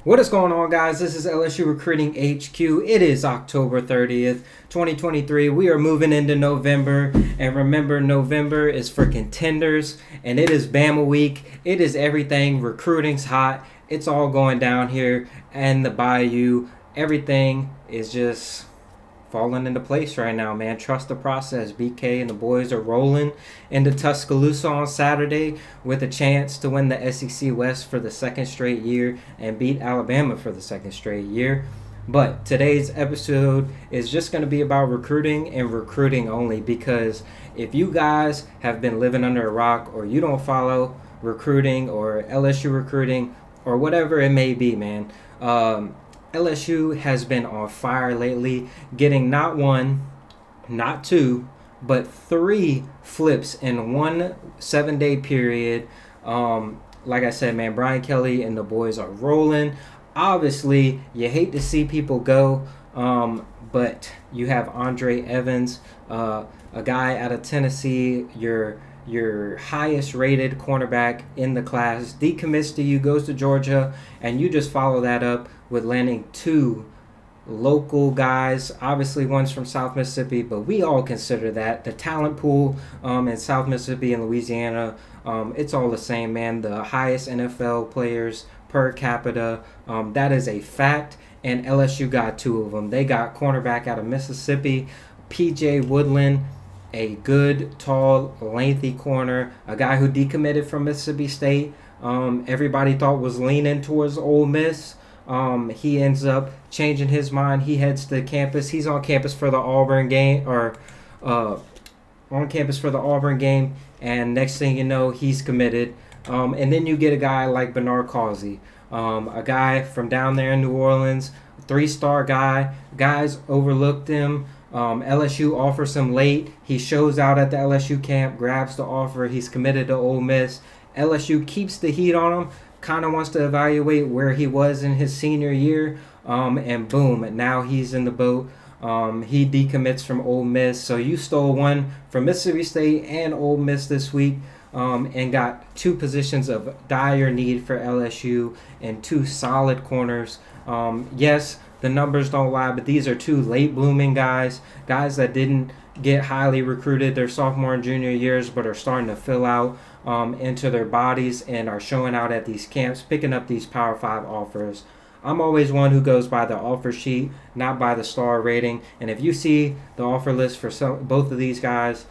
What is going on, guys? This is LSU Recruiting HQ. It is October 30th, 2023. We are moving into November. And remember, November is for contenders. And it is Bama week. It is everything. Recruiting's hot. It's all going down here and the Bayou. Everything is just falling into place right now, man. Trust the process. BK and the boys are rolling into Tuscaloosa on Saturday with a chance to win the SEC West for the second straight year and beat Alabama for the second straight year. But today's episode is just going to be about recruiting and recruiting only, because if you guys have been living under a rock or you don't follow recruiting or LSU recruiting or whatever it may be, man, LSU has been on fire lately, getting not one, not two, but three flips in one 7-day period. Like I said, man, Brian Kelly and the boys are rolling. Obviously, you hate to see people go, but you have Andre Evans, a guy out of Tennessee, your highest rated cornerback in the class, decommits to you, goes to Georgia, and you just follow that up with landing two local guys. Obviously, one's from South Mississippi, but we all consider that the talent pool in South Mississippi and Louisiana, it's all the same, man. The highest NFL players per capita, that is a fact, and LSU got two of them. They got cornerback out of Mississippi, P.J. Woodland, a good, tall, lengthy corner, a guy who decommitted from Mississippi State. Everybody thought was leaning towards Ole Miss. He ends up changing his mind. He heads to campus. He's on campus for the Auburn game, and next thing you know, he's committed. And then you get a guy like Bernard Causey, a guy from down there in New Orleans, 3-star guy. Guys overlooked him. LSU offers him late. He shows out at the LSU camp, grabs the offer. He's committed to Ole Miss. LSU keeps the heat on him, kind of wants to evaluate where he was in his senior year, and boom, now he's in the boat. He decommits from Ole Miss. So you stole one from Mississippi State and Ole Miss this week, and got two positions of dire need for LSU and two solid corners. Yes, the numbers don't lie, but these are two late blooming guys that didn't get highly recruited their sophomore and junior years, but are starting to fill out into their bodies and are showing out at these camps, picking up these Power 5 offers. I'm always one who goes by the offer sheet, not by the star rating. And if you see the offer list for both of these guys,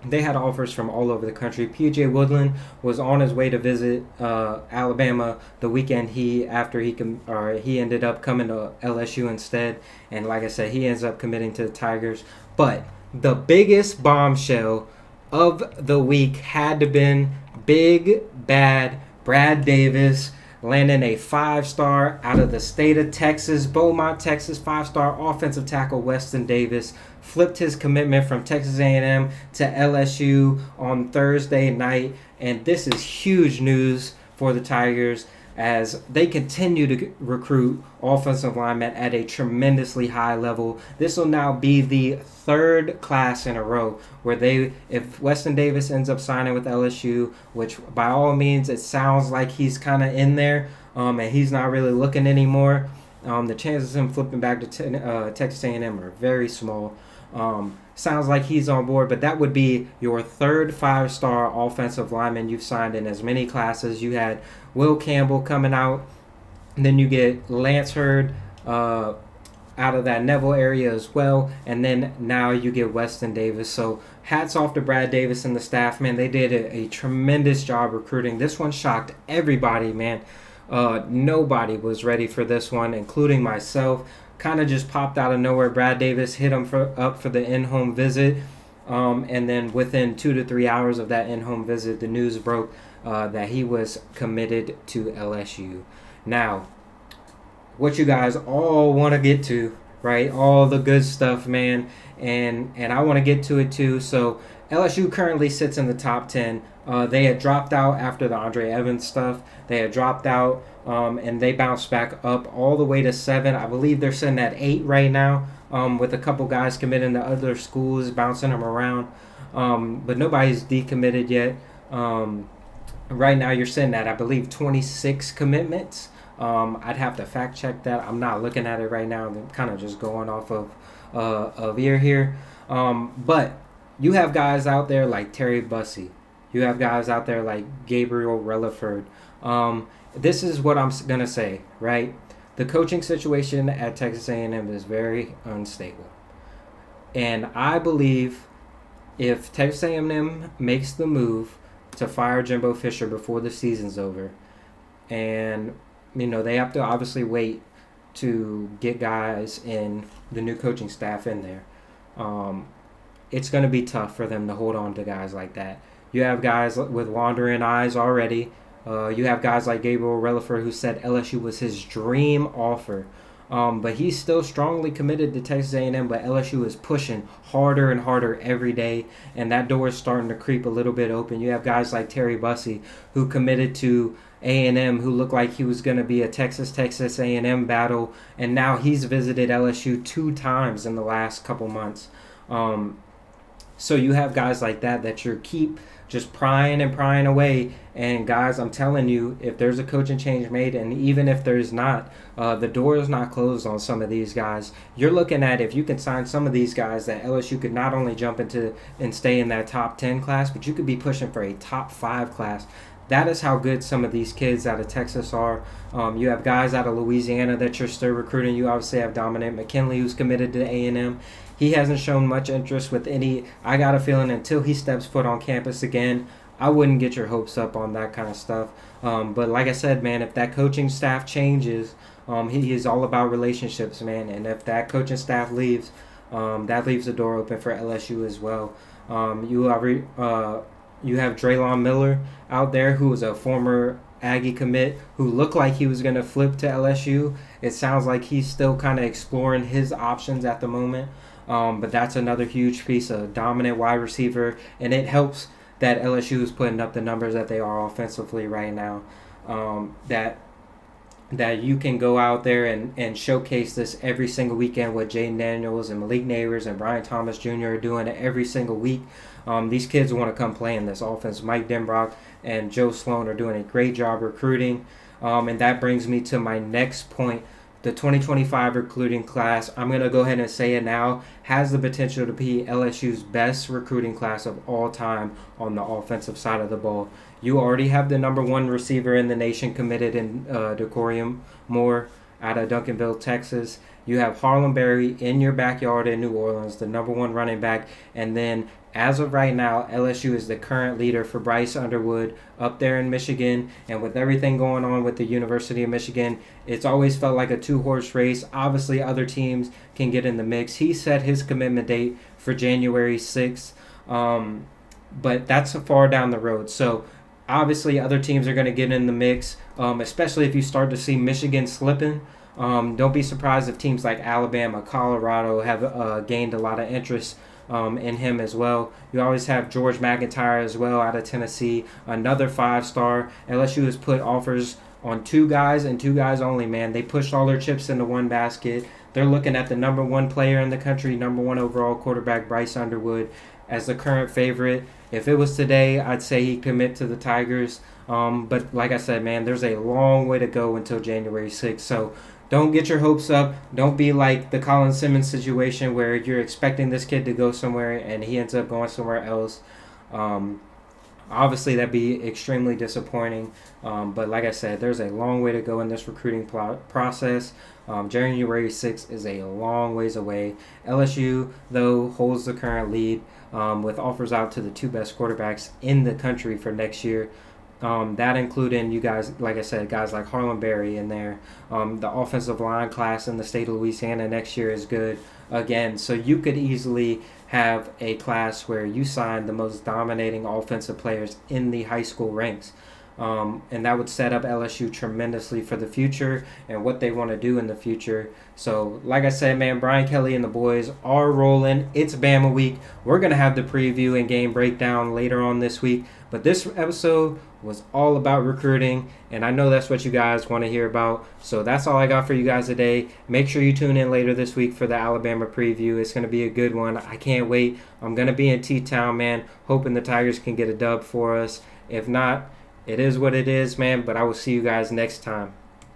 they had offers from all over the country. P.J. Woodland was on his way to visit Alabama the weekend he ended up coming to LSU instead. And like I said, he ends up committing to the Tigers. But the biggest bombshell of the week had to been big bad Brad Davis landing a 5-star out of the state of Texas, Beaumont, Texas. 5-star offensive tackle Weston Davis flipped his commitment from Texas A&M to LSU on Thursday night, and this is huge news for the Tigers as they continue to recruit offensive linemen at a tremendously high level. This will now be the third class in a row where if Weston Davis ends up signing with LSU, which by all means it sounds like he's kind of in there, and he's not really looking anymore, the chances of him flipping back to Texas A&M are very small. Sounds like he's on board, but that would be your third 5-star offensive lineman you've signed in as many classes. You had Will Campbell coming out, and then you get Lance Hurd out of that Neville area as well, and then now you get Weston Davis. So hats off to Brad Davis and the staff, man. They did a tremendous job recruiting. This one shocked everybody, man. Nobody was ready for this one, including myself. Kind of just popped out of nowhere. Brad Davis hit him up for the in-home visit, and then within 2 to 3 hours of that in-home visit, the news broke that he was committed to LSU. Now, what you guys all want to get to, right? All the good stuff, man, and I want to get to it too. So LSU currently sits in the top 10. They had dropped out after the Andre Evans stuff. They had dropped out, and they bounced back up all the way to 7. I believe they're sitting at 8 right now, with a couple guys committing to other schools, bouncing them around. But nobody's decommitted yet. Right now you're sitting at, I believe, 26 commitments I'd have to fact check that. I'm not looking at it right now. I'm kind of just going off of ear here. But you have guys out there like Terry Bussey. You have guys out there like Gabriel Relaford. This is what I'm gonna say, right? The coaching situation at Texas A&M is very unstable, and I believe if Texas A&M makes the move to fire Jimbo Fisher before the season's over, and they have to obviously wait to get guys in the new coaching staff in there. It's going to be tough for them to hold on to guys like that. You have guys with wandering eyes already. You have guys like Gabriel Relaford, who said LSU was his dream offer. But he's still strongly committed to Texas A&M, but LSU is pushing harder and harder every day, and that door is starting to creep a little bit open. You have guys like Terry Bussey, who committed to A&M, who looked like he was going to be a Texas A&M battle, and now he's visited LSU 2 times in the last couple months. So you have guys like that you keep just prying and prying away. And guys, I'm telling you, if there's a coaching change made, and even if there's not, the door is not closed on some of these guys. You're looking at, if you can sign some of these guys, that LSU could not only jump into and stay in that top 10 class, but you could be pushing for a top 5 class. That is how good some of these kids out of Texas are. You have guys out of Louisiana that you're still recruiting. You obviously have Dominic McKinley, who's committed to A&M. He hasn't shown much interest with any. I got a feeling until he steps foot on campus again, I wouldn't get your hopes up on that kind of stuff. But like I said, man, if that coaching staff changes, he is all about relationships, man. And if that coaching staff leaves, that leaves the door open for LSU as well. You have Draylon Miller out there, who was a former Aggie commit, who looked like he was going to flip to LSU. It sounds like he's still kind of exploring his options at the moment. But that's another huge piece of dominant wide receiver, and it helps that LSU is putting up the numbers that they are offensively right now. That you can go out there and showcase this every single weekend, what Jaden Daniels and Malik Neighbors and Brian Thomas Jr. are doing every single week. These kids want to come play in this offense. Mike Denbrock and Joe Sloan are doing a great job recruiting. And that brings me to my next point. The 2025 recruiting class, I'm going to go ahead and say it now, has the potential to be LSU's best recruiting class of all time on the offensive side of the ball. You already have the number 1 receiver in the nation committed in Decorium Moore out of Duncanville, Texas. You have Harlem Berry in your backyard in New Orleans, the number 1 running back. And then, as of right now, LSU is the current leader for Bryce Underwood up there in Michigan. And with everything going on with the University of Michigan, it's always felt like a 2-horse race. Obviously, other teams can get in the mix. He set his commitment date for January 6th, but that's far down the road. So, obviously, other teams are going to get in the mix, especially if you start to see Michigan slipping. Don't be surprised if teams like Alabama, Colorado have gained a lot of interest in him as well. You always have George McIntyre as well out of Tennessee, another 5-star. LSU has put offers on 2 guys and 2 guys only, man. They pushed all their chips into one basket. They're looking at the number 1 player in the country, number 1 overall quarterback, Bryce Underwood, as the current favorite. If it was today, I'd say he'd commit to the Tigers. But like I said, man, there's a long way to go until January 6th. So don't get your hopes up. Don't be like the Colin Simmons situation where you're expecting this kid to go somewhere and he ends up going somewhere else. Obviously, that'd be extremely disappointing. But like I said, there's a long way to go in this recruiting process. January 6th is a long ways away. LSU, though, holds the current lead with offers out to the 2 best quarterbacks in the country for next year. That including you guys, like I said, guys like Harlem Berry in there. The offensive line class in the state of Louisiana next year is good again. So you could easily have a class where you sign the most dominating offensive players in the high school ranks. And that would set up LSU tremendously for the future and what they want to do in the future. So, like I said, man, Brian Kelly and the boys are rolling. It's Bama week. We're going to have the preview and game breakdown later on this week. But this episode was all about recruiting, and I know that's what you guys want to hear about. So that's all I got for you guys today. Make sure you tune in later this week for the Alabama preview. It's going to be a good one. I can't wait. I'm going to be in T-Town, man, hoping the Tigers can get a dub for us. If not, it is what it is, man, but I will see you guys next time.